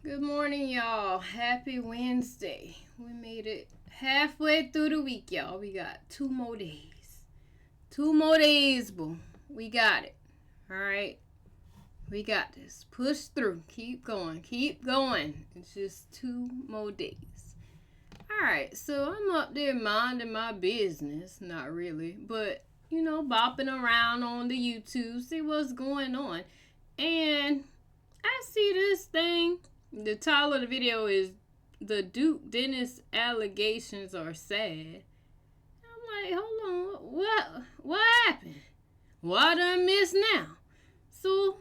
Good morning, y'all. Happy Wednesday. We made it halfway through the week, y'all. We got 2 more days. 2 more days, boo. We got it. All right. We got this. Push through. Keep going. Keep going. It's just 2 more days. All right. So I'm up there minding my business. Not really. But, bopping around on the YouTube. See what's going on. And I see this thing. The title of the video is "The Duke Dennis Allegations Are Sad." I'm like, hold on, what happened? What I miss now? So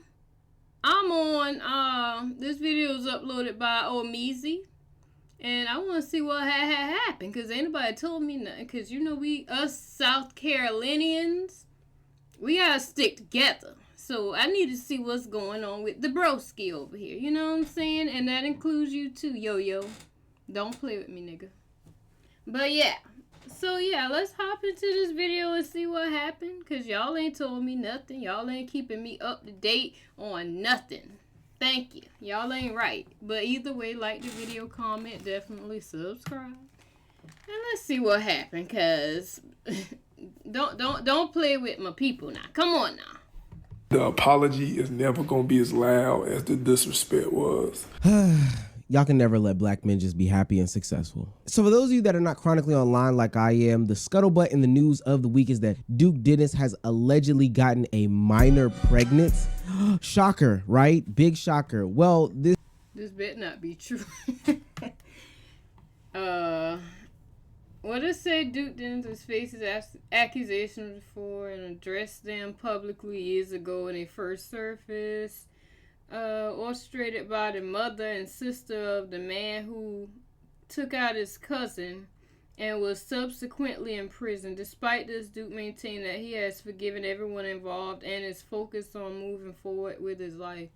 I'm on this video is uploaded by Ohmeezy, and I want to see what had happened, because anybody told me nothing. Because us South Carolinians, we gotta stick together. So I need to see what's going on with the broski over here. You know what I'm saying? And that includes you too, yo-yo. Don't play with me, nigga. But yeah. So yeah, let's hop into this video and see what happened. Because y'all ain't told me nothing. Y'all ain't keeping me up to date on nothing. Thank you. Y'all ain't right. But either way, like the video, comment, definitely subscribe. And let's see what happened. Because don't play with my people now. Come on now. The apology is never going to be as loud as the disrespect was. Y'all can never let black men just be happy and successful. So for those of you that are not chronically online like I am, the scuttlebutt in the news of the week is that Duke Dennis has allegedly gotten a minor pregnant. Shocker, right? Big shocker. Well, this better not be true. What it said, Duke Dennis has faced accusations before and addressed them publicly years ago when they first surfaced. Orchestrated by the mother and sister of the man who took out his cousin and was subsequently imprisoned. Despite this, Duke maintained that he has forgiven everyone involved and is focused on moving forward with his life.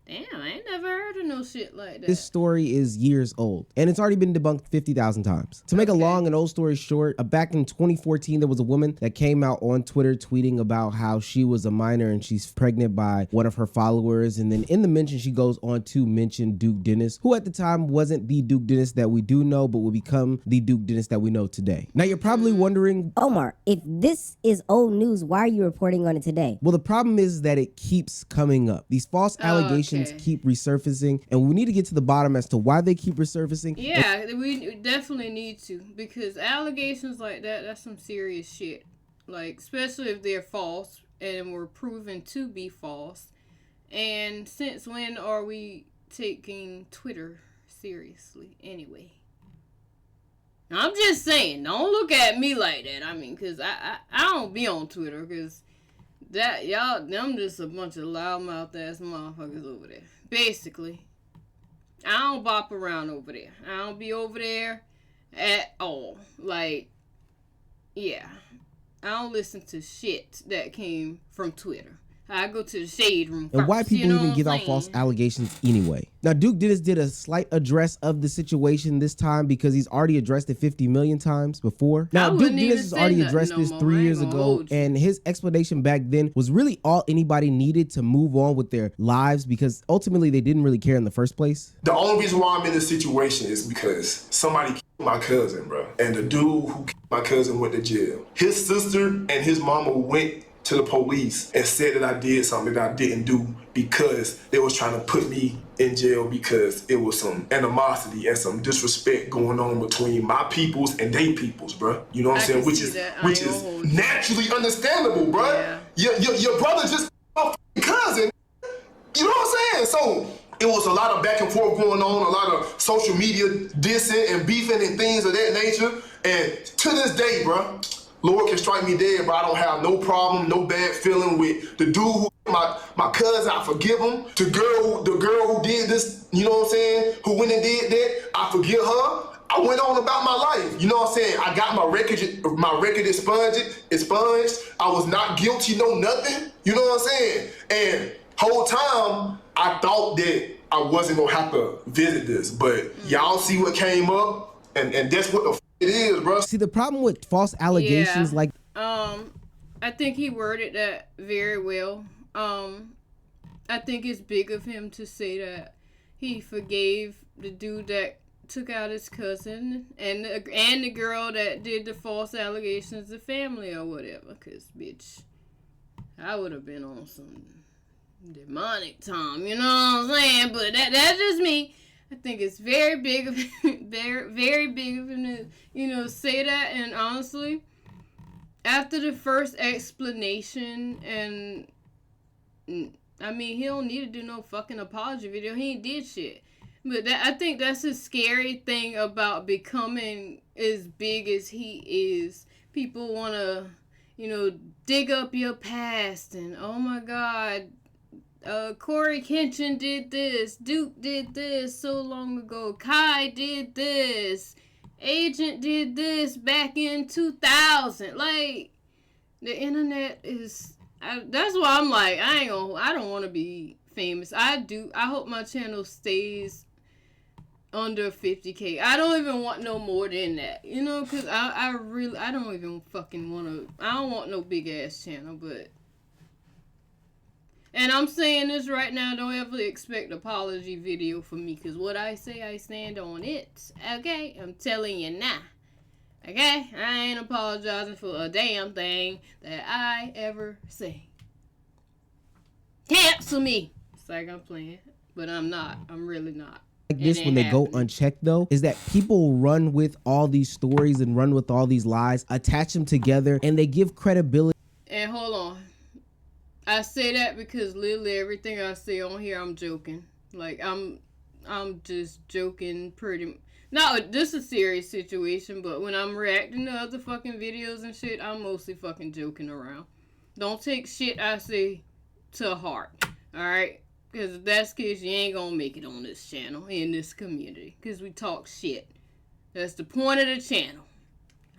Damn, I ain't never heard of no shit like that. This story is years old, and it's already been debunked 50,000 times. To make a long and old story short, back in 2014, there was a woman that came out on Twitter tweeting about how she was a minor and she's pregnant by one of her followers. And then in the mention, she goes on to mention Duke Dennis, who at the time wasn't the Duke Dennis that we do know, but will become the Duke Dennis that we know today. Now, you're probably wondering, Omar, if this is old news, why are you reporting on it today? Well, the problem is that it keeps coming up. These false allegations keep resurfacing, and we need to get to the bottom as to why they keep resurfacing. Yeah, we definitely need to, because allegations like that's some serious shit. Like, especially if they're false and were proven to be false. And since when are we taking Twitter seriously anyway? I'm just saying, don't look at me like that. I mean, because I don't be on Twitter, because that them just a bunch of loudmouth ass motherfuckers over there. Basically, I don't bop around over there. I don't be over there at all. Like, yeah, I don't listen to shit that came from Twitter. I go to the shade room first. And why people even give out false allegations anyway. Now, Duke Dennis did a slight address of the situation this time because he's already addressed it 50 million times before. Now, Duke Dennis has already addressed this 3 years ago, and his explanation back then was really all anybody needed to move on with their lives, because ultimately they didn't really care in the first place. The only reason why I'm in this situation is because somebody killed my cousin, bro. And the dude who killed my cousin went to jail. His sister and his mama went to the police and said that I did something that I didn't do, because they was trying to put me in jail because it was some animosity and some disrespect going on between my peoples and they peoples, bro. You know what I'm saying? Which is naturally understandable, bro. Yeah. Your brother just cousin. You know what I'm saying? So it was a lot of back and forth going on, a lot of social media dissing and beefing and things of that nature. And to this day, bro, Lord can strike me dead, but I don't have no problem, no bad feeling with the dude who my cousin. I forgive him. The girl who did this, you know what I'm saying, who went and did that, I forgive her. I went on about my life. You know what I'm saying? I got my record expunged. I was not guilty, no nothing. You know what I'm saying? And whole time I thought that I wasn't gonna have to visit this, but y'all see what came up, and that's what the it is, bro. See, the problem with false allegations like I think he worded that very well. I think it's big of him to say that he forgave the dude that took out his cousin and the girl that did the false allegations, the family or whatever. Cause bitch, I would have been on some demonic time, you know what I'm saying? But that's just me. I think it's very big of very big of him to say that. And honestly, after the first explanation, and I mean, he don't need to do no fucking apology video. He ain't did shit. But I think that's a scary thing about becoming as big as he is. People want to, dig up your past and, oh my God, Corey Kenshin did this, Duke did this so long ago, Kai did this, Agent did this back in 2000. Like, the internet is, that's why I'm like, I don't want to be famous. I hope my channel stays under 50K. I don't even want no more than that, because I don't even fucking want to, I don't want no big ass channel. But, and I'm saying this right now, don't ever expect apology video from me, because what I say, I stand on it, okay? I'm telling you now, okay? I ain't apologizing for a damn thing that I ever say. Cancel me! It's like I'm playing, but I'm not. I'm really not. Like this, when they go unchecked though, is that people run with all these stories and run with all these lies, attach them together, and they give credibility. And hold on, I say that because literally everything I say on here, I'm joking. Like I'm just joking pretty. No, this is a serious situation, but when I'm reacting to other fucking videos and shit, I'm mostly fucking joking around. Don't take shit I say to heart, alright? Because if that's the case, you ain't gonna make it on this channel, in this community. Because we talk shit. That's the point of the channel.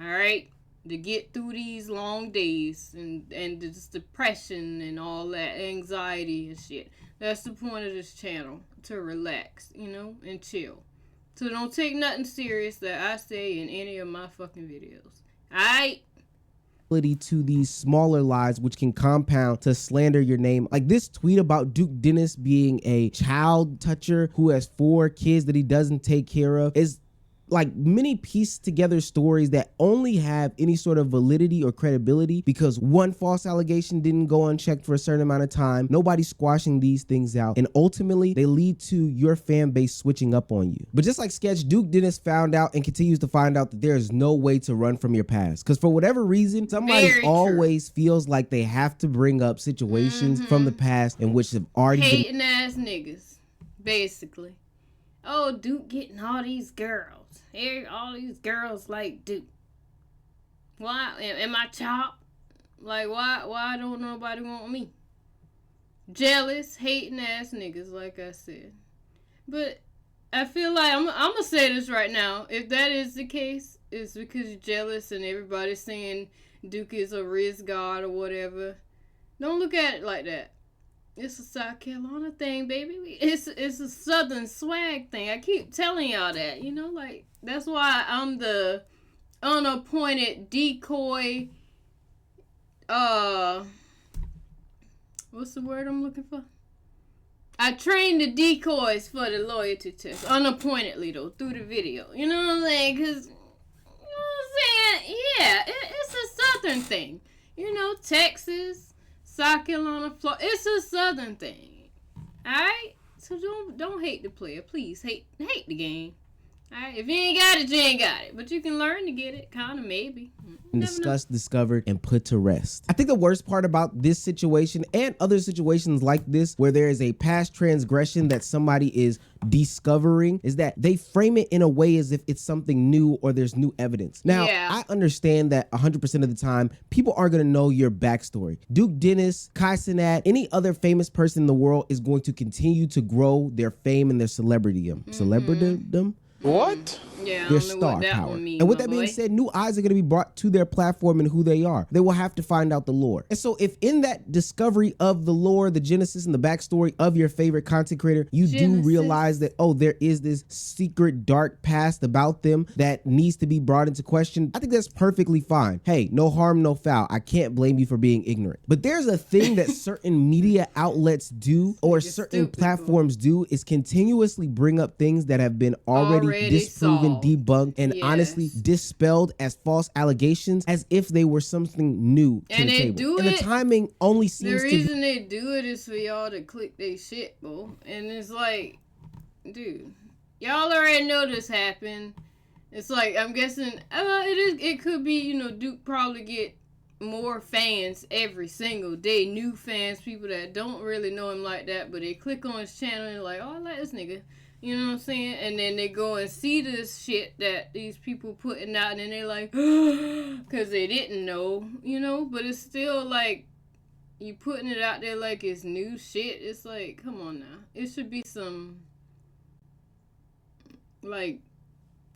Alright? To get through these long days and this depression and all that anxiety and shit. That's the point of this channel. To relax, and chill. So don't take nothing serious that I say in any of my fucking videos. Alright? To these smaller lies which can compound to slander your name. Like this tweet about Duke Dennis being a child toucher who has 4 kids that he doesn't take care of is like many pieced together stories that only have any sort of validity or credibility because one false allegation didn't go unchecked for a certain amount of time. Nobody's squashing these things out, and ultimately they lead to your fan base switching up on you. But just like Sketch, Duke Dennis found out and continues to find out that there is no way to run from your past, because for whatever reason somebody always feels like they have to bring up situations from the past in which have already hating ass niggas, basically. Oh, Duke getting all these girls. All these girls like Duke. Why? Am I chopped? Like, why don't nobody want me? Jealous, hating ass niggas, like I said. But I feel like, I'm going to say this right now. If that is the case, it's because you're jealous and everybody's saying Duke is a Riz god or whatever. Don't look at it like that. It's a South Carolina thing, baby. It's a Southern swag thing. I keep telling y'all that, like, that's why I'm the unappointed decoy, what's the word I'm looking for? I train the decoys for the loyalty test, unappointedly though, through the video. You know what I'm saying? Because, yeah, it's a Southern thing. Texas, South Carolina, Florida, it's a Southern thing. Alright? So don't hate the player. Please hate the game. Alright? If you ain't got it, you ain't got it. But you can learn to get it. Kinda, maybe. Discussed, discovered, and put to rest. I think the worst part about this situation and other situations like this where there is a past transgression that somebody is discovering is that they frame it in a way as if it's something new or there's new evidence. Now, I understand that 100% of the time, people are going to know your backstory. Duke Dennis, Kai Cenat, any other famous person in the world is going to continue to grow their fame and their celebrity. What? Yeah, I their don't know star what that power. one mean, And with my that being boy. said, new eyes are going to be brought to their platform and who they are. They will have to find out the lore. And so if in that discovery of the lore, the genesis and the backstory of your favorite content creator, you do realize that, oh, there is this secret dark past about them that needs to be brought into question, I think that's perfectly fine. Hey, no harm, no foul. I can't blame you for being ignorant. But there's a thing that certain media outlets do or certain platforms do is continuously bring up things that have been already disproven, solved. debunked, and honestly dispelled as false allegations as if they were something new to the table. And the timing only seems to be... The reason they do it is for y'all to click their shit, bro. And it's like, dude, y'all already know this happened. It's like, I'm guessing, it could be, you know, Duke probably get more fans every single day. New fans, people that don't really know him like that, but they click on his channel and they're like, oh, I like this nigga. You know what I'm saying? And then they go and see this shit that these people putting out, and then they're like, because they didn't know, you know? But it's still like, you putting it out there like it's new shit. It's like, come on now. It should be some, like,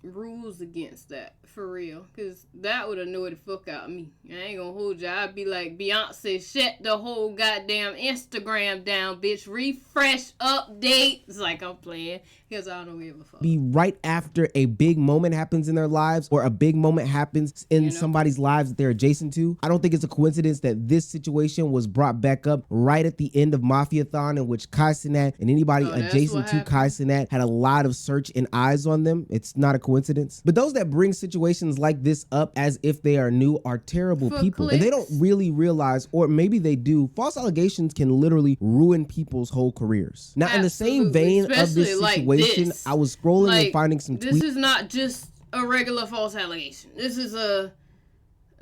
rules against that, for real, because that would annoy the fuck out of me. I ain't gonna hold you. I'd be like, Beyonce, shut the whole goddamn Instagram down, bitch. Refresh, update. It's like, I'm playing, because I don't give a fuck. Be right after a big moment happens in their lives or a big moment happens in somebody's lives that they're adjacent to. I don't think it's a coincidence that this situation was brought back up right at the end of Mafiathon, in which Kai Cenat and anybody adjacent to Kai Cenat had a lot of search and eyes on them. It's not a coincidence. But those that bring situations like this up as if they are new are terrible people. And they don't really realize, or maybe they do, false allegations can literally ruin people's whole careers. Now, in the same vein of this situation, I was scrolling and finding some tweets. This is not just a regular false allegation. This is a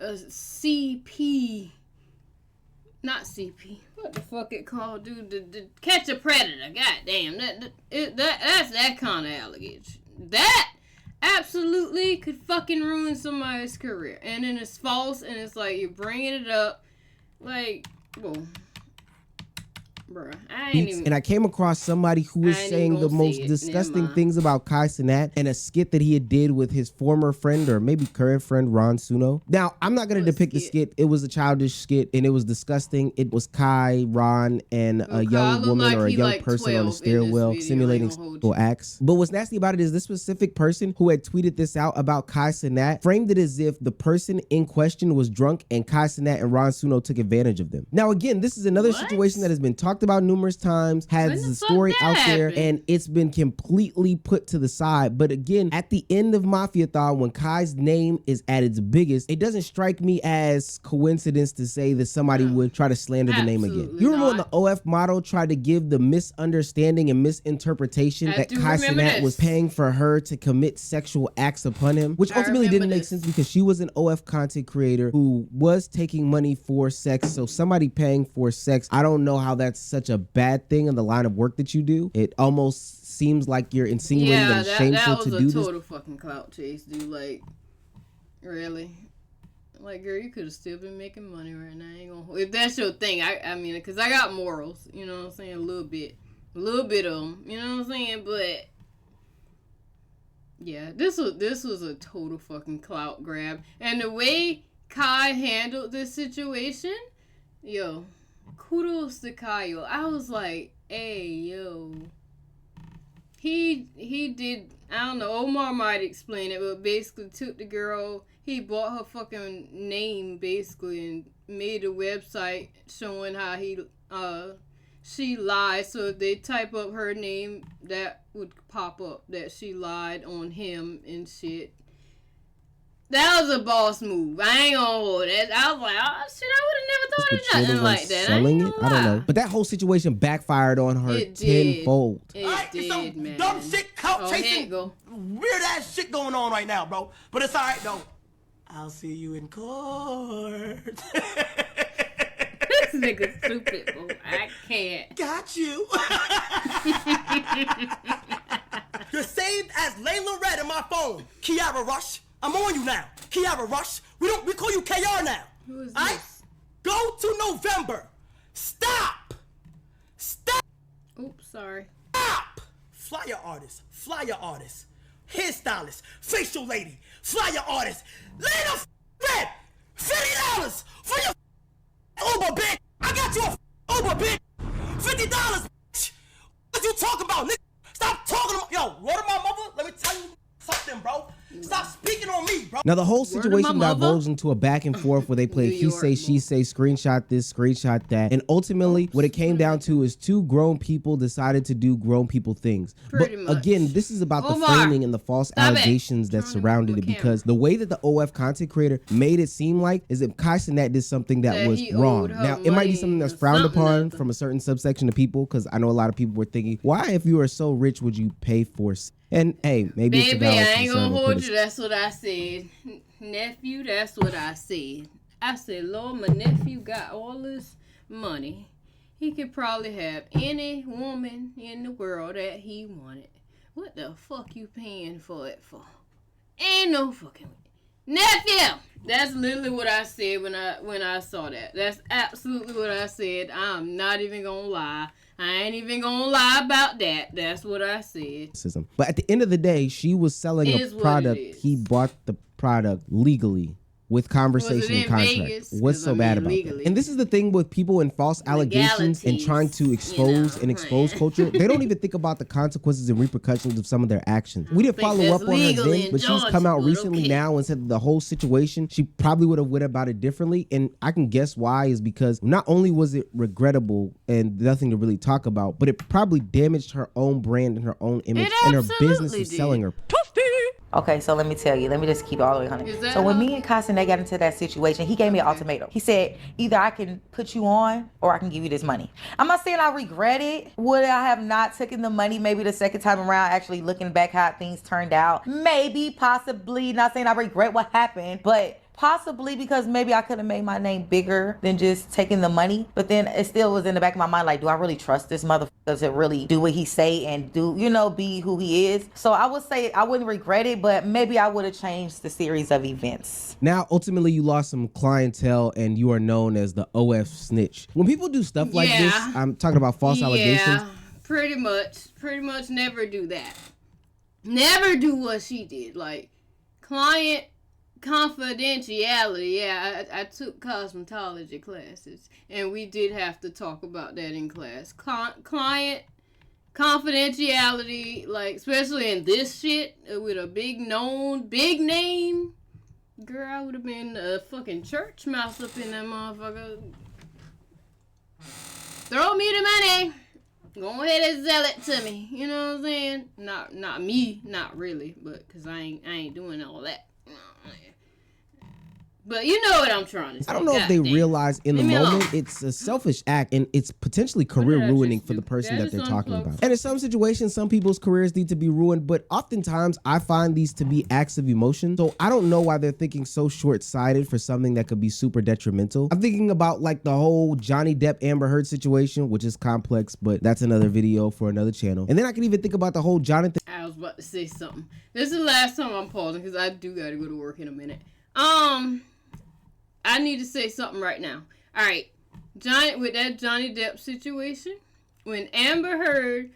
CP, not CP. What the fuck it called, dude? The catch a predator. Goddamn, that's that kind of allegation. That absolutely could fucking ruin somebody's career. And then it's false, and it's like you're bringing it up, like, well, bruh, and I came across somebody who was saying the most disgusting things about Kai Cenat in a skit that he had did with his former friend, or maybe current friend, Ron Suno. Now, I'm not going to depict the skit. It was a childish skit, and it was disgusting. It was Kai, Ron, and a young woman or a young person on a stairwell simulating sexual acts. But what's nasty about it is this specific person who had tweeted this out about Kai Cenat framed it as if the person in question was drunk and Kai Cenat and Ron Suno took advantage of them. Now, again, this is another situation that has been talked about numerous times, has the story out there, and it's been completely put to the side. But again, at the end of Mafiathon, when Kai's name is at its biggest, it doesn't strike me as coincidence to say that somebody would try to slander the name again. You remember when the OF model tried to give the misunderstanding and misinterpretation that Kai Cenat was paying for her to commit sexual acts upon him, which ultimately didn't make sense because she was an OF content creator who was taking money for sex. So somebody paying for sex, I don't know how that's such a bad thing in the line of work that you do. It almost seems like you're insinuating that it's shameful to do this. Yeah, that was a total fucking clout chase, dude. Like, really? Like, girl, you could have still been making money right now. I ain't gonna, if that's your thing, I mean, because I got morals, you know what I'm saying? A little bit of them, you know what I'm saying? But yeah, this was a total fucking clout grab, and the way Kai handled this situation, yo, kudos to Kyle. I was like, hey, yo. He did, I don't know, Omar might explain it, but basically took the girl, he bought her fucking name, basically, and made a website showing how she lied. So if they type up her name, that would pop up that she lied on him and shit. That was a boss move. I ain't gonna hold it. I was like, oh shit, I would have never thought of nothing like that. Selling it? I don't know. But that whole situation backfired on her tenfold. It did, man. Dumb shit, clout chasing, weird ass shit going on right now, bro. But it's alright though. I'll see you in court. This nigga stupid, bro. I can't. Got you. You're saved as Layla Red in my phone. Kiara Rush. I'm on you now. Kiara Rush. We call you KR now. Who is this? Go to November. Stop. Oops, sorry. Stop. Flyer artist. hairstylist, facial lady, flyer artist. Lay the red $50 for your Uber, bitch. I got you a Uber, bitch. $50, bitch. What you talking about, nigga? Stop talking to yo, word of my mother. Let me tell you something, bro. Stop speaking on me, bro. Now the whole Word of my situation mother? divulged into a back and forth where they played New he York, say, she say, screenshot this, screenshot that, and ultimately what it came down to is two grown people decided to do grown people things. Pretty But much. again, this is about the Omar, framing and the false stop it. allegations that Turn surrounded the it, camera. because the way that the OF content creator made it seem like is that Kai Cenat did something that That was he wrong. owed her Now it might be money something that's or frowned something upon other. from a certain subsection of people, because I know a lot of people were thinking, why if you are so rich would you pay for and hey, maybe it's a Baby, I valid ain't concern gonna or hold criticism. you. That's what I said. Nephew, that's what I said. I said, Lord, my nephew got all this money. He could probably have any woman in the world that he wanted. What the fuck you paying for it for? Ain't no fucking nephew. That's literally what I said when I saw that. That's absolutely what I said. I'm not even gonna lie. I ain't even gonna lie about that. That's what I said. But at the end of the day, she was selling Is a what product. it is. He bought the product legally with conversation and in contract. Vegas? What's 'Cause, so I bad mean, about legally. that? And this is the thing with people in false allegations and trying to expose and expose culture. They don't even think about the consequences and repercussions of some of their actions. We didn't think follow that's up on her legal then, in but she's Georgia, come out but recently okay. now and said that the whole situation, she probably would have went about it differently. And I can guess why is because not only was it regrettable and nothing to really talk about, but it probably damaged her own brand and her own image, and her business absolutely of selling did. her. Okay, so let me tell you. Let me just keep it all the way 100. Is that So when her? me and Kai Cenat got into that situation, he gave me an ultimatum. He said, either I can put you on or I can give you this money. I'm not saying I regret it. Would I have not taken the money maybe the second time around, actually looking back how things turned out? Maybe, possibly. Not saying I regret what happened, but possibly because maybe I could have made my name bigger than just taking the money. But then it still was in the back of my mind, like, do I really trust this motherfucker to really do what he say and do, be who he is? So I would say I wouldn't regret it, but maybe I would have changed the series of events. Now, ultimately, you lost some clientele and you are known as the OF snitch. When people do stuff like this, Yeah. I'm talking about false allegations. Yeah, pretty much never do that. Never do what she did. Like, client confidentiality. Yeah, I took cosmetology classes, and we did have to talk about that in class. Client confidentiality, like, especially in this shit, with a big name. Girl, I would have been a fucking church mouse up in that motherfucker. Throw me the money. Go ahead and sell it to me. You know what I'm saying? Not me, not really, but cause I ain't doing all that. But you know what I'm trying to say. I don't know if they realize in the Leave me moment alone. it's a selfish act and it's potentially did career I ruining just for do? the person That that is they're talking unplugged. about. And in some situations, some people's careers need to be ruined, but oftentimes I find these to be acts of emotion. So I don't know why they're thinking so short-sighted for something that could be super detrimental. I'm thinking about like the whole Johnny Depp Amber Heard situation, which is complex, but that's another video for another channel. And then I can even think about the whole Jonathan. I was about to say something. This is the last time I'm pausing because I do gotta go to work in a minute. I need to say something right now. All right, with that Johnny Depp situation, when Amber Heard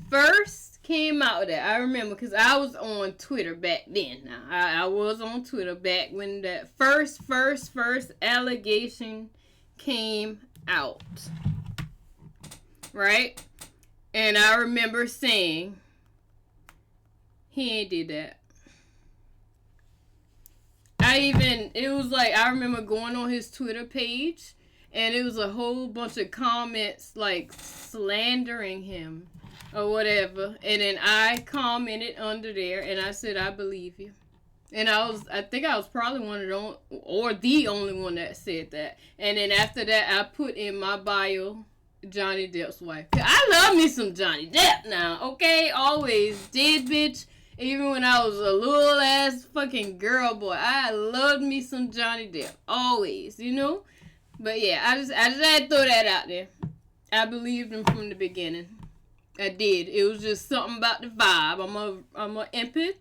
first came out with that, I remember because I was on Twitter back then. Now I was on Twitter back when that first allegation came out, right? And I remember saying, he ain't did that. I remember going on his Twitter page, and it was a whole bunch of comments, like, slandering him, or whatever, and then I commented under there, and I said, I believe you. And I think I was probably one of the only one that said that. And then after that, I put in my bio, Johnny Depp's wife. I love me some Johnny Depp now, okay? Always did, bitch. Even when I was a little ass fucking girl boy, I loved me some Johnny Depp. Always, you know? But yeah, I just had to throw that out there. I believed him from the beginning. I did. It was just something about the vibe. I'm a empath,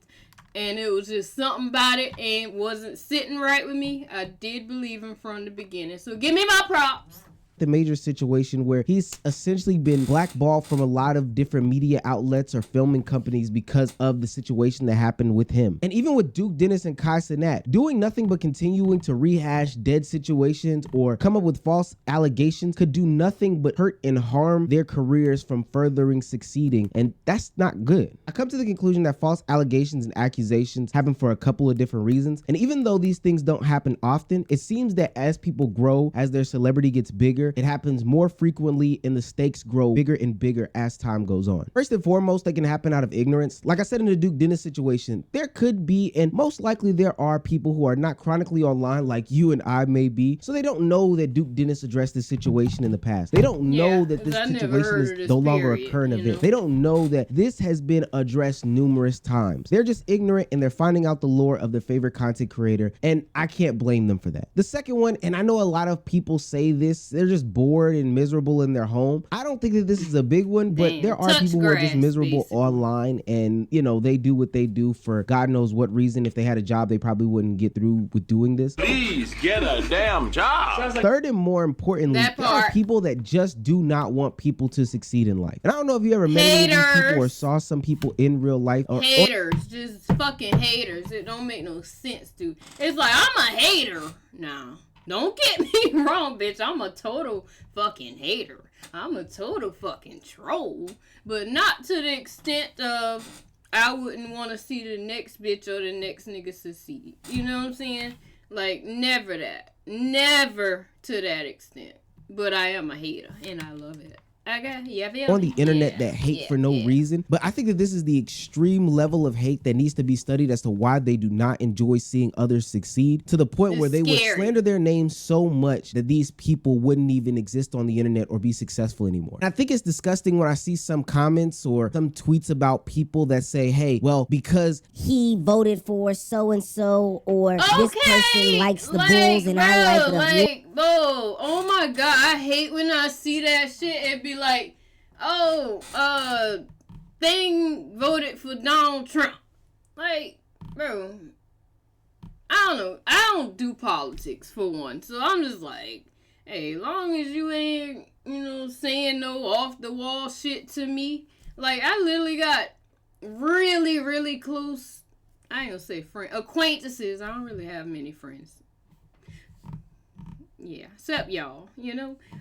and it was just something about it and wasn't sitting right with me. I did believe him from the beginning. So give me my props. the major situation where he's essentially been blackballed from a lot of different media outlets or filming companies because of the situation that happened with him. And even with Duke Dennis and Kai Cenat, doing nothing but continuing to rehash dead situations or come up with false allegations could do nothing but hurt and harm their careers from furthering succeeding, and that's not good. I come to the conclusion that false allegations and accusations happen for a couple of different reasons, and even though these things don't happen often, it seems that as people grow, as their celebrity gets bigger, it happens more frequently and the stakes grow bigger and bigger as time goes on. First and foremost, they can happen out of ignorance. Like I said in the Duke Dennis situation, there could be, and most likely there are, people who are not chronically online like you and I may be, so they don't know that Duke Dennis addressed this situation in the past. They don't know that this situation is no longer a current event. They don't know that this has been addressed numerous times. They're just ignorant and they're finding out the lore of their favorite content creator, and I can't blame them for that. The second one, and I know a lot of people say this, they're just bored and miserable in their home. I don't think that this is a big one, but there are people who are just miserable online, and you know, they do what they do for God knows what reason. If they had a job, they probably wouldn't get through with doing this. Please get a damn job. Third and more importantly, there are people that just do not want people to succeed in life. And I don't know if you ever met any of these people or saw some people in real life. Haters, just fucking haters. It don't make no sense, dude. It's like, I'm a hater. Nah, don't get me wrong, bitch. I'm a total fucking hater. I'm a total fucking troll. But not to the extent of I wouldn't want to see the next bitch or the next nigga succeed. You know what I'm saying? Like, never that. Never to that extent. But I am a hater, and I love it. On the internet that hate for no reason. But I think that this is the extreme level of hate that needs to be studied as to why they do not enjoy seeing others succeed, to the point where they would slander their names so much that these people wouldn't even exist on the internet or be successful anymore. And I think it's disgusting when I see some comments or some tweets about people that say, hey, well, because he voted for so-and-so, or this person likes the Bulls and I like the oh my God, I hate when I see that shit. It be like, thing voted for Donald Trump. Like, bro, I don't know. I don't do politics, for one. So I'm just like, hey, long as you ain't, saying no off the wall shit to me. Like, I literally got really, really close, I ain't gonna say acquaintances. I don't really have many friends. Yeah, except y'all,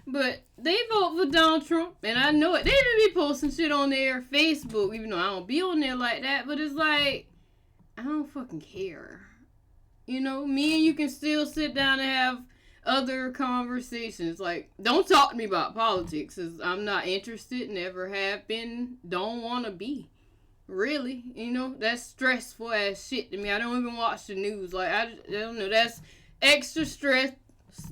But they vote for Donald Trump, and I know it. They even be posting shit on their Facebook, even though I don't be on there like that. But it's like, I don't fucking care. Me and you can still sit down and have other conversations. Like, don't talk to me about politics, because I'm not interested, never have been, don't want to be. Really, that's stressful as shit to me. I don't even watch the news. Like, I don't know, that's extra stress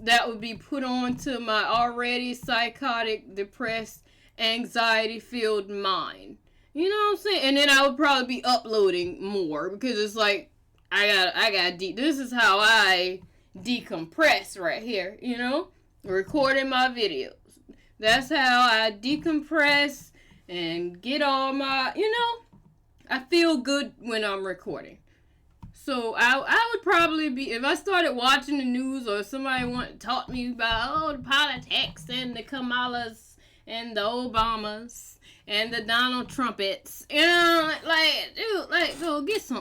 that would be put on to my already psychotic, depressed, anxiety-filled mind. You know what I'm saying? And then I would probably be uploading more, because it's like, this is how I decompress right here, recording my videos. That's how I decompress and get all my, I feel good when I'm recording. So I would probably be, if I started watching the news or somebody wanted to talk to me about, the politics and the Kamalas and the Obamas and the Donald Trumpets,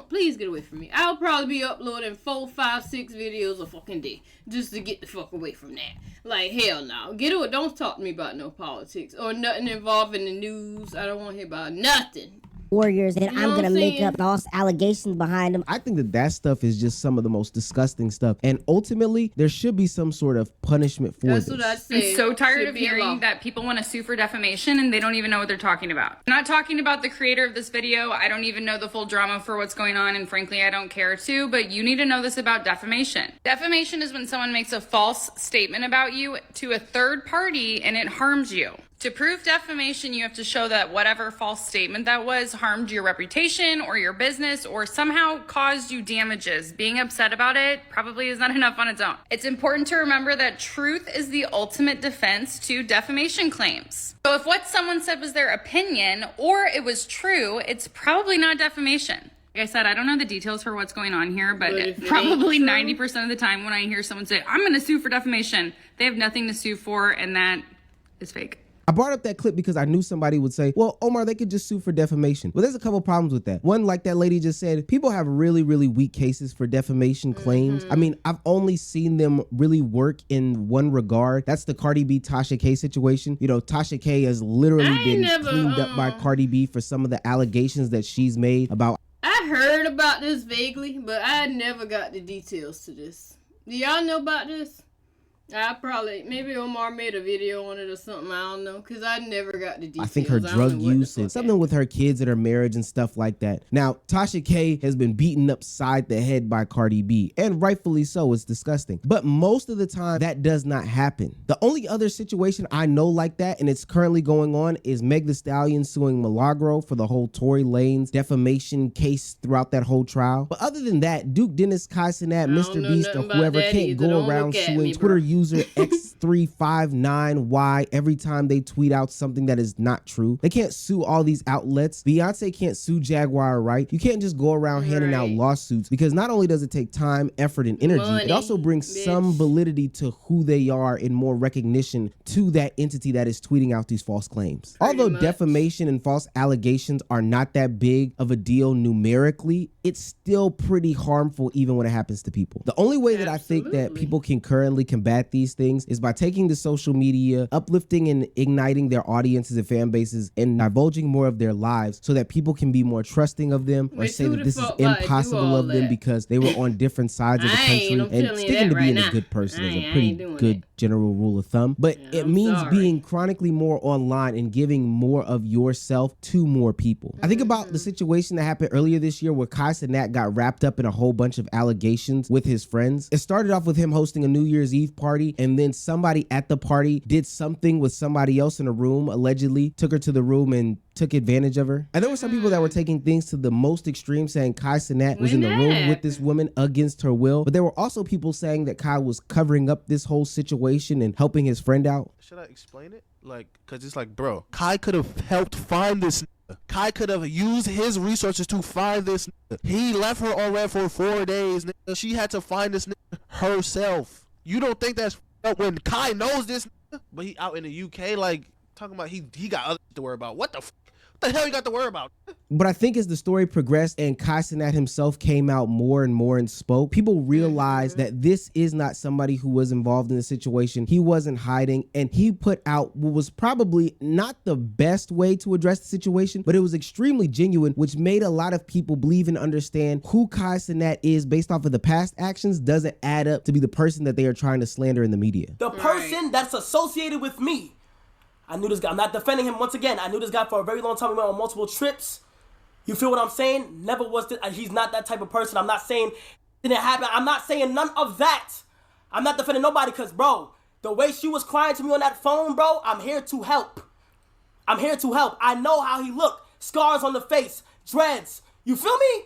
please get away from me. I'll probably be uploading 4, 5, 6 videos a fucking day just to get the fuck away from that. Like, hell no. Get away. Don't talk to me about no politics or nothing involving the news. I don't want to hear about nothing. Warriors that I'm gonna make up false allegations behind them. I think that stuff is just some of the most disgusting stuff, and ultimately there should be some sort of punishment for this. That's what I say. I'm so tired of hearing that people want to sue for defamation and they don't even know what they're talking about. I'm not talking about the creator of this video. I don't even know the full drama for what's going on, and frankly I don't care to, but you need to know this about defamation. Defamation is when someone makes a false statement about you to a third party and it harms you. To prove defamation, you have to show that whatever false statement that was harmed your reputation or your business or somehow caused you damages. Being upset about it probably is not enough on its own. It's important to remember that truth is the ultimate defense to defamation claims. So if what someone said was their opinion or it was true, it's probably not defamation. Like I said, I don't know the details for what's going on here, but if it probably ain't 90% of the time when I hear someone say, I'm going to sue for defamation, they have nothing to sue for, and that is fake. I brought up that clip because I knew somebody would say, well, Omar, they could just sue for defamation. Well, there's a couple problems with that. One, like that lady just said, people have really, really weak cases for defamation claims. I mean, I've only seen them really work in one regard. That's the Cardi B Tasha K situation. You know, Tasha K has literally been cleaned up by Cardi B for some of the allegations that she's made about. I heard about this vaguely, but I never got the details to this. Do y'all know about this? Maybe Omar made a video on it or something, I don't know, because I never got the details. I think her drug use and something with her kids and her marriage and stuff like that. Now, Tasha K has been beaten upside the head by Cardi B, and rightfully so. It's disgusting. But most of the time, that does not happen. The only other situation I know like that, and it's currently going on, is Meg Thee Stallion suing Milagro for the whole Tory Lanez defamation case throughout that whole trial. But other than that, Duke Dennis, Kai Cenat, Mr. Beast, or whoever can't go around suing Twitter user X359Y every time they tweet out something that is not true. They can't sue all these outlets. Beyonce can't sue Jaguar, right? You can't just go around handing out lawsuits, because not only does it take time, effort, and energy, it also brings some validity to who they are and more recognition to that entity that is tweeting out these false claims. Although defamation and false allegations are not that big of a deal numerically, it's still pretty harmful even when it happens to people. The only way that I think that people can currently combat these things is by taking to social media, uplifting and igniting their audiences and fan bases, and divulging more of their lives so that people can be more trusting of them, or say that this is impossible of them because they were on different sides of the country. And sticking to being a good person is a pretty good general rule of thumb. But it means being chronically more online and giving more of yourself to more people. I think about the situation that happened earlier this year where Kai Cenat got wrapped up in a whole bunch of allegations with his friends. It started off with him hosting a New Year's Eve party, and then somebody at the party did something with somebody else in a room, allegedly took her to the room and took advantage of her. And there were some people that were taking things to the most extreme, saying Kai Cenat was in the room with this woman against her will. But there were also people saying that Kai was covering up this whole situation and helping his friend out. Should I explain it? Like, cause it's like, bro, Kai could have helped find this nigga. Kai could have used his resources to find this nigga. He left her on red for 4 days, nigga. She had to find this nigga herself. You don't think that's up when Kai knows this, but he out in the UK, like, talking about he got other to worry about. What the hell you got to worry about? But I think as the story progressed and Kai Cenat himself came out more and more and spoke, people realized that this is not somebody who was involved in the situation. He wasn't hiding, and he put out what was probably not the best way to address the situation, but it was extremely genuine, which made a lot of people believe and understand who Kai Cenat is based off of the past actions doesn't add up to be the person that they are trying to slander in the media. The person that's associated with me, I knew this guy. I'm not defending him once again. I knew this guy for a very long time. We went on multiple trips. You feel what I'm saying? Never was this. He's not that type of person. I'm not saying it didn't happen. I'm not saying none of that. I'm not defending nobody because, bro, the way she was crying to me on that phone, bro, I'm here to help. I'm here to help. I know how he looked. Scars on the face. Dreads. You feel me?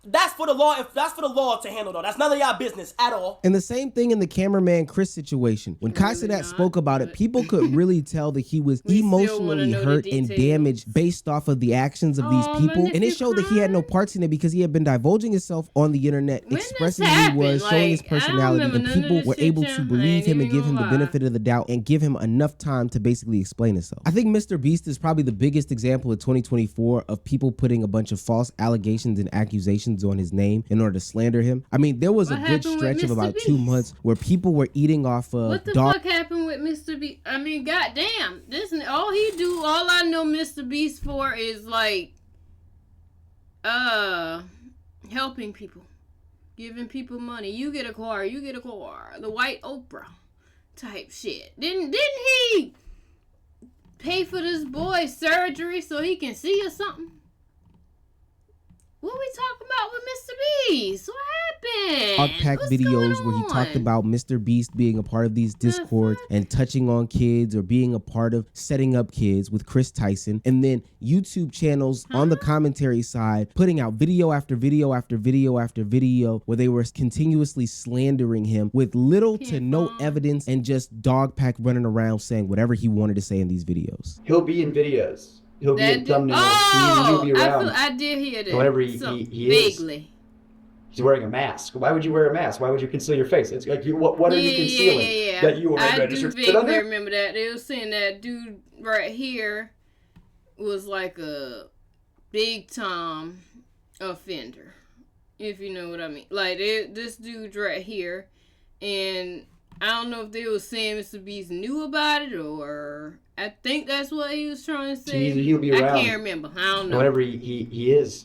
That's for the law. If that's for the law to handle, though, that's none of y'all business at all. And the same thing in the cameraman Chris situation. When Kai Cenat spoke about it, people could really tell that he was emotionally hurt and damaged based off of the actions of these people. And it showed that he had no parts in it because he had been divulging himself on the internet, expressing who he was, showing his personality, and people were able to believe him and give him the benefit of the doubt and give him enough time to basically explain himself. I think Mr. Beast is probably the biggest example of 2024 of people putting a bunch of false allegations and accusations on his name in order to slander him. I mean, there was a good stretch of about 2 months where people were eating off of what the fuck happened with Mr. Beast? I mean, goddamn, this all I know Mr. Beast for is like helping people, giving people money. You get a car, the white Oprah type shit. Didn't he pay for this boy's surgery so he can see or something? What we talking about with Mr. Beast? What happened? Unpack videos where he talked about Mr. Beast being a part of these discords and touching on kids or being a part of setting up kids with Chris Tyson. And then YouTube channels on the commentary side putting out video after video after video after video where they were continuously slandering him with little to no evidence and just dog pack running around saying whatever he wanted to say in these videos. He'll be in videos he'll be a thumbnail. Oh, he'll be around. I did hear that. Whenever he vaguely. He's wearing a mask. Why would you wear a mask? Why would you conceal your face? It's like, what are you concealing? That you are a registered sex offender? I remember that. They were saying that dude right here was like a big time offender, if you know what I mean. Like, this dude right here, and I don't know if they were saying Mr. Beast knew about it, or I think that's what he was trying to say. He'll be around. I can't remember. I don't know. Whenever he is.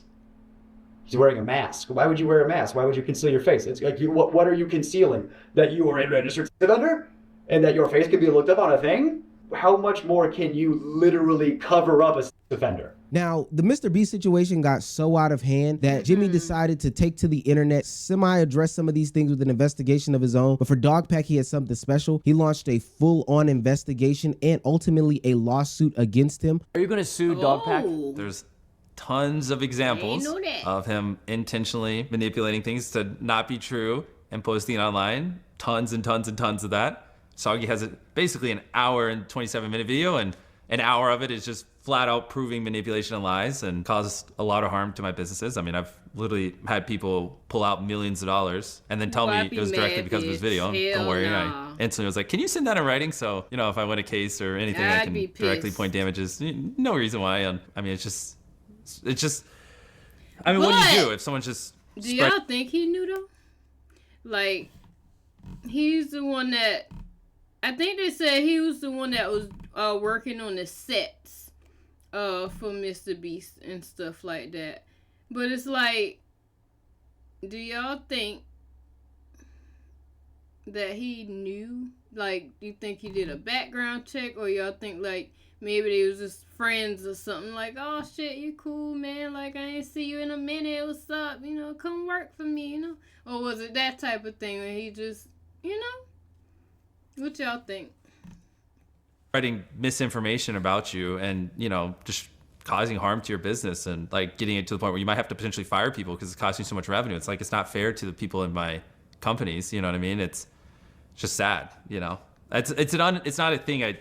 He's wearing a mask. Why would you wear a mask? Why would you conceal your face? It's like, what are you concealing? That you are a registered sex offender? And that your face can be looked up on a thing? How much more can you literally cover up a sex offender? Now, the Mr. Beast situation got so out of hand that Jimmy decided to take to the internet, semi-address some of these things with an investigation of his own. But for Dogpack, he had something special. He launched a full-on investigation and ultimately a lawsuit against him. Are you going to sue Dogpack? There's tons of examples of him intentionally manipulating things to not be true and posting it online. Tons and tons and tons of that. Soggy has basically an hour and 27-minute video, and an hour of it is just flat out proving manipulation and lies, and caused a lot of harm to my businesses. I mean, I've literally had people pull out millions of dollars and then tell me it was directly because of his video. Don't worry. I instantly was like, can you send that in writing? So, you know, if I win a case or anything, I can directly point damages. No reason why. I mean, it's just, I mean, what do you do if someone's just... Do y'all think he knew though? Like, he's the one that... I think they said he was the one that was working on the sets for Mr. Beast and stuff like that. But it's like, do y'all think that he knew? Like, do you think he did a background check? Or y'all think, like, maybe they was just friends or something? Like, oh, shit, you cool, man. Like, I ain't see you in a minute. What's up? You know, come work for me, you know? Or was it that type of thing where he just, you know? What y'all think? Spreading misinformation about you and, you know, just causing harm to your business and, like, getting it to the point where you might have to potentially fire people because it's costing you so much revenue. It's like, it's not fair to the people in my companies, you know what I mean? It's just sad, you know? It's not a thing I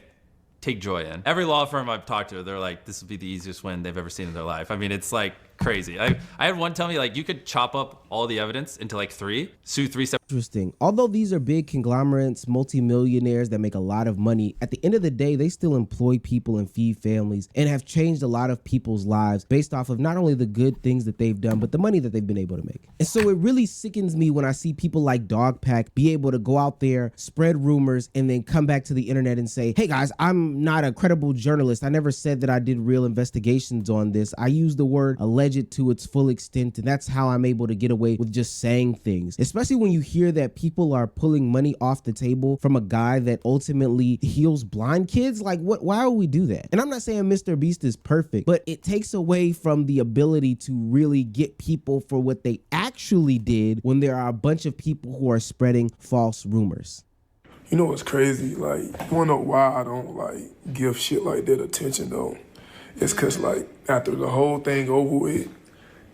take joy in. Every law firm I've talked to, they're like, this would be the easiest win they've ever seen in their life. I mean, it's like crazy. I had one tell me, like, you could chop up all the evidence into like sue three separate. Interesting. Although these are big conglomerates, multimillionaires that make a lot of money, at the end of the day, they still employ people and feed families and have changed a lot of people's lives based off of not only the good things that they've done, but the money that they've been able to make. And so it really sickens me when I see people like Dogpack be able to go out there, spread rumors, and then come back to the internet and say, hey guys, I'm not a credible journalist. I never said that I did real investigations on this. I use the word alleged to its full extent, and that's how I'm able to get away with just saying things. Especially when you hear that people are pulling money off the table from a guy that ultimately heals blind kids. Like, why would we do that? And I'm not saying Mr. Beast is perfect, but it takes away from the ability to really get people for what they actually did when there are a bunch of people who are spreading false rumors. You know what's crazy? Like, you wanna know why I don't, like, give shit like that attention, though? It's because, like, after the whole thing over with,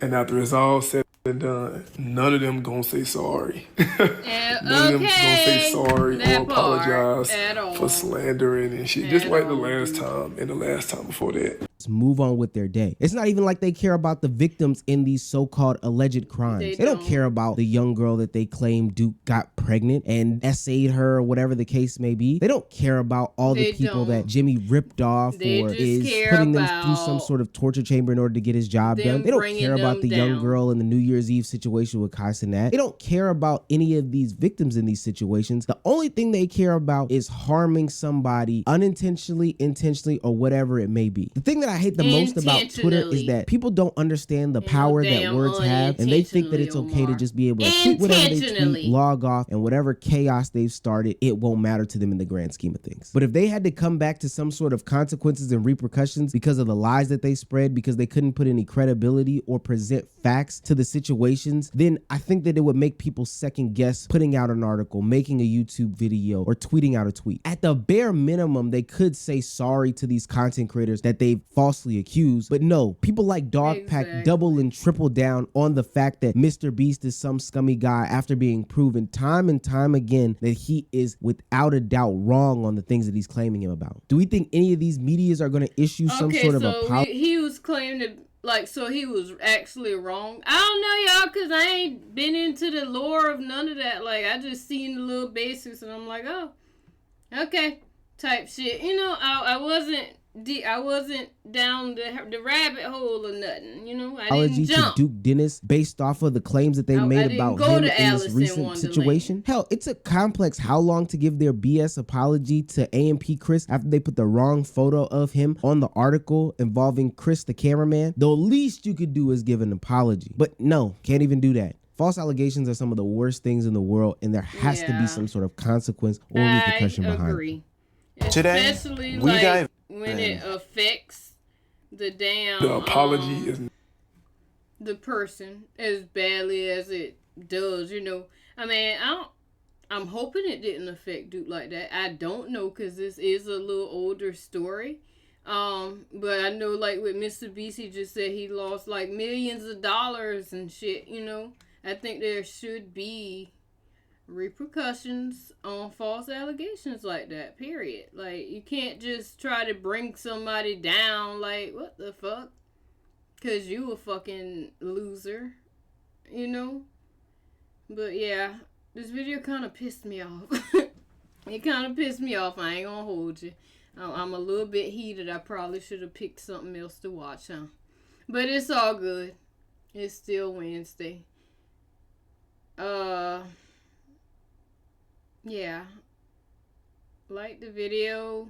and after it's all said and done, none of them gonna say sorry. None of them gonna say sorry or apologize for slandering and shit. Just like the last time and the last time before that. Move on with their day. It's not even like they care about the victims in these so-called alleged crimes. They don't care about the young girl that they claim Duke got pregnant and essayed her or whatever the case may be. They don't care about all the people that Jimmy ripped off or is putting them through some sort of torture chamber in order to get his job done. They don't care about the young girl in the New Year's Eve situation with Kai Cenat. They don't care about any of these victims in these situations. The only thing they care about is harming somebody unintentionally, intentionally, or whatever it may be. The thing that I hate the most about Twitter is that people don't understand the power that words have, and they think that it's okay to just be able to tweet whatever they tweet, log off, and whatever chaos they've started, it won't matter to them in the grand scheme of things. But if they had to come back to some sort of consequences and repercussions because of the lies that they spread, because they couldn't put any credibility or present facts to the situations, then I think that it would make people second guess putting out an article, making a YouTube video, or tweeting out a tweet. At the bare minimum, they could say sorry to these content creators that they've falsely accused. But no, people like Dogpack double and triple down on the fact that Mr. Beast is some scummy guy after being proven time and time again that he is without a doubt wrong on the things that he's claiming him about. Do we think any of these medias are going to issue some sort of apology? He was claiming to, like, so he was actually wrong. I don't know, y'all, because I ain't been into the lore of none of that. Like, I just seen the little basics and I'm like, oh, okay, type shit. You know, I wasn't down the rabbit hole or nothing. You know, I didn't jump. To Duke Dennis based off of the claims that they made about him in this recent situation. Hell, it took Complex how long to give their BS apology to AMP Chris after they put the wrong photo of him on the article involving Chris the cameraman? The least you could do is give an apology. But no, can't even do that. False allegations are some of the worst things in the world, and there has to be some sort of consequence or repercussion behind it. Especially like when it affects the apology is the person as badly as it does, you know. I mean, I'm hoping it didn't affect Duke like that. I don't know, because this is a little older story. But I know, like with Mr. Beast, he just said he lost like millions of dollars and shit, you know. I think there should be repercussions on false allegations like that, period. Like, you can't just try to bring somebody down, like, what the fuck? Because you a fucking loser, you know? But yeah, this video kind of pissed me off. It kind of pissed me off, I ain't gonna hold you. I'm a little bit heated. I probably should have picked something else to watch, huh? But it's all good. It's still Wednesday. Yeah, like the video,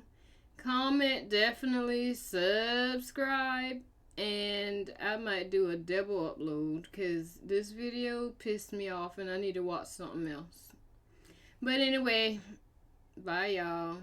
comment, definitely subscribe, and I might do a double upload because this video pissed me off and I need to watch something else. But anyway, bye y'all.